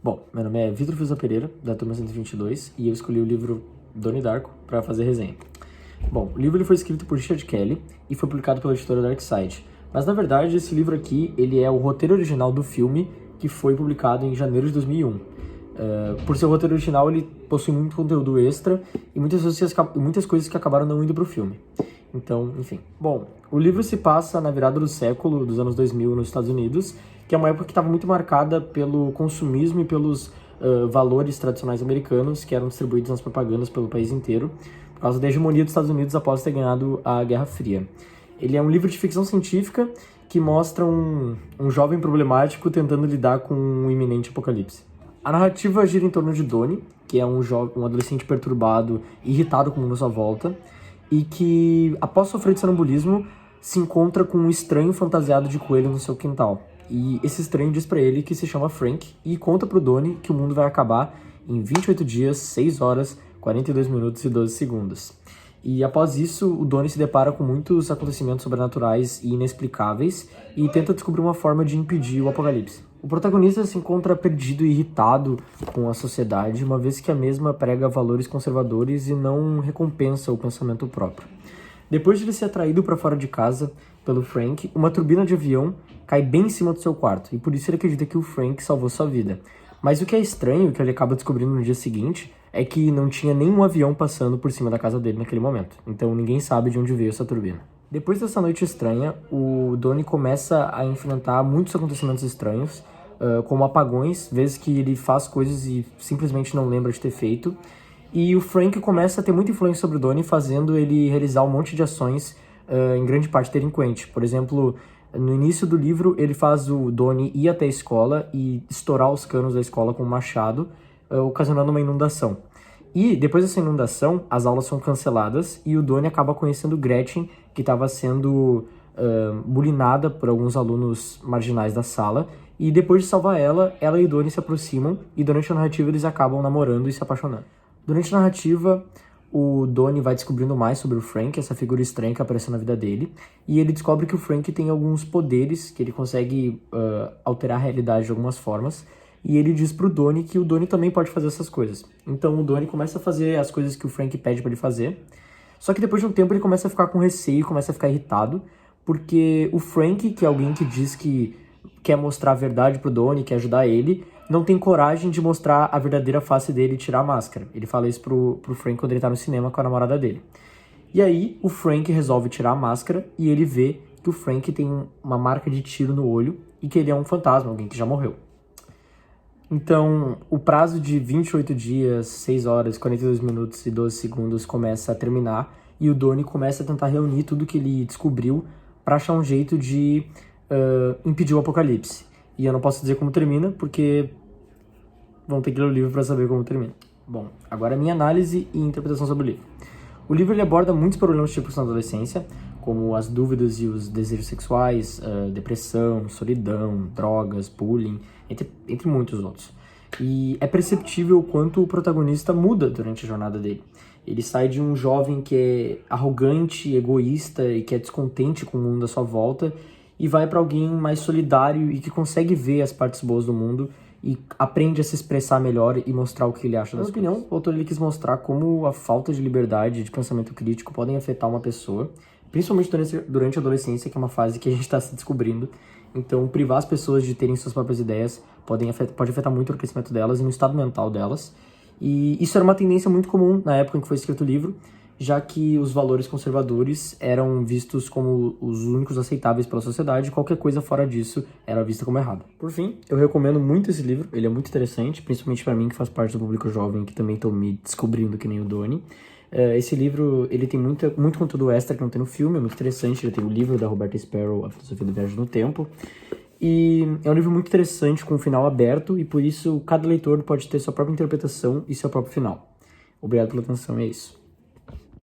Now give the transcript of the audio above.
Bom, meu nome é Vitor Fiuza Pereira, da turma 122, e eu escolhi o livro Donnie Darko para fazer resenha. Bom, o livro ele foi escrito por Richard Kelly e foi publicado pela editora Darkside. Mas, na verdade, esse livro aqui ele é o roteiro original do filme que foi publicado em janeiro de 2001. Por ser o roteiro original, ele possui muito conteúdo extra e muitas coisas que acabaram não indo para o filme. Então, enfim. Bom, o livro se passa na virada do século, dos anos 2000, nos Estados Unidos, que é uma época que estava muito marcada pelo consumismo e pelos valores tradicionais americanos que eram distribuídos nas propagandas pelo país inteiro, por causa da hegemonia dos Estados Unidos após ter ganhado a Guerra Fria. Ele é um livro de ficção científica que mostra um jovem problemático tentando lidar com um iminente apocalipse. A narrativa gira em torno de Donnie, que é um adolescente perturbado e irritado com o mundo à sua volta, e que, após sofrer de sonambulismo, se encontra com um estranho fantasiado de coelho no seu quintal. E esse estranho diz pra ele que se chama Frank e conta pro Donnie que o mundo vai acabar em 28 dias, 6 horas, 42 minutos e 12 segundos. E após isso, o Donnie se depara com muitos acontecimentos sobrenaturais e inexplicáveis e tenta descobrir uma forma de impedir o apocalipse. O protagonista se encontra perdido e irritado com a sociedade, uma vez que a mesma prega valores conservadores e não recompensa o pensamento próprio. Depois de ele ser atraído para fora de casa pelo Frank, uma turbina de avião cai bem em cima do seu quarto, e por isso ele acredita que o Frank salvou sua vida. Mas o que é estranho, que ele acaba descobrindo no dia seguinte, é que não tinha nenhum avião passando por cima da casa dele naquele momento. Então ninguém sabe de onde veio essa turbina. Depois dessa noite estranha, o Donnie começa a enfrentar muitos acontecimentos estranhos, como apagões, vezes que ele faz coisas e simplesmente não lembra de ter feito. E o Frank começa a ter muita influência sobre o Donnie, fazendo ele realizar um monte de ações, em grande parte delinquente. Por exemplo, no início do livro, ele faz o Donnie ir até a escola e estourar os canos da escola com um machado, ocasionando uma inundação. E depois dessa inundação, as aulas são canceladas e o Donnie acaba conhecendo Gretchen, que estava sendo bulinada por alguns alunos marginais da sala. E depois de salvar ela e o Donnie se aproximam e durante a narrativa eles acabam namorando e se apaixonando. Durante a narrativa, o Donnie vai descobrindo mais sobre o Frank, essa figura estranha que apareceu na vida dele, e ele descobre que o Frank tem alguns poderes, que ele consegue alterar a realidade de algumas formas, e ele diz pro Donnie que o Donnie também pode fazer essas coisas. Então o Donnie começa a fazer as coisas que o Frank pede pra ele fazer, só que depois de um tempo ele começa a ficar com receio, começa a ficar irritado, porque o Frank, que é alguém que diz que quer mostrar a verdade pro Donnie, quer ajudar ele, não tem coragem de mostrar a verdadeira face dele e tirar a máscara. Ele fala isso pro Frank quando ele tá no cinema com a namorada dele. E aí, o Frank resolve tirar a máscara e ele vê que o Frank tem uma marca de tiro no olho e que ele é um fantasma, alguém que já morreu. Então, o prazo de 28 dias, 6 horas, 42 minutos e 12 segundos começa a terminar e o Donnie começa a tentar reunir tudo que ele descobriu pra achar um jeito de impedir o apocalipse. E eu não posso dizer como termina, porque vão ter que ler o livro para saber como termina. Bom, agora a minha análise e interpretação sobre o livro. O livro ele aborda muitos problemas típicos na adolescência, como as dúvidas e os desejos sexuais, depressão, solidão, drogas, bullying, entre muitos outros. E é perceptível o quanto o protagonista muda durante a jornada dele. Ele sai de um jovem que é arrogante, egoísta e que é descontente com o mundo à sua volta, e vai para alguém mais solidário e que consegue ver as partes boas do mundo e aprende a se expressar melhor e mostrar o que ele acha das coisas. Na minha opinião, o autor ele quis mostrar como a falta de liberdade de pensamento crítico podem afetar uma pessoa, principalmente durante a adolescência, que é uma fase que a gente está se descobrindo. Então, privar as pessoas de terem suas próprias ideias pode afetar muito o crescimento delas e no estado mental delas. E isso era uma tendência muito comum na época em que foi escrito o livro, já que os valores conservadores eram vistos como os únicos aceitáveis pela sociedade e qualquer coisa fora disso era vista como errada. Por fim, eu recomendo muito esse livro, ele é muito interessante, principalmente para mim que faz parte do público jovem, que também estou me descobrindo que nem o Donnie. Esse livro, ele tem muito conteúdo extra que não tem no filme, é muito interessante, ele tem o livro da Roberta Sparrow, A Filosofia da Viagem no Tempo, e é um livro muito interessante, com um final aberto, e por isso cada leitor pode ter sua própria interpretação e seu próprio final. Obrigado pela atenção, é isso.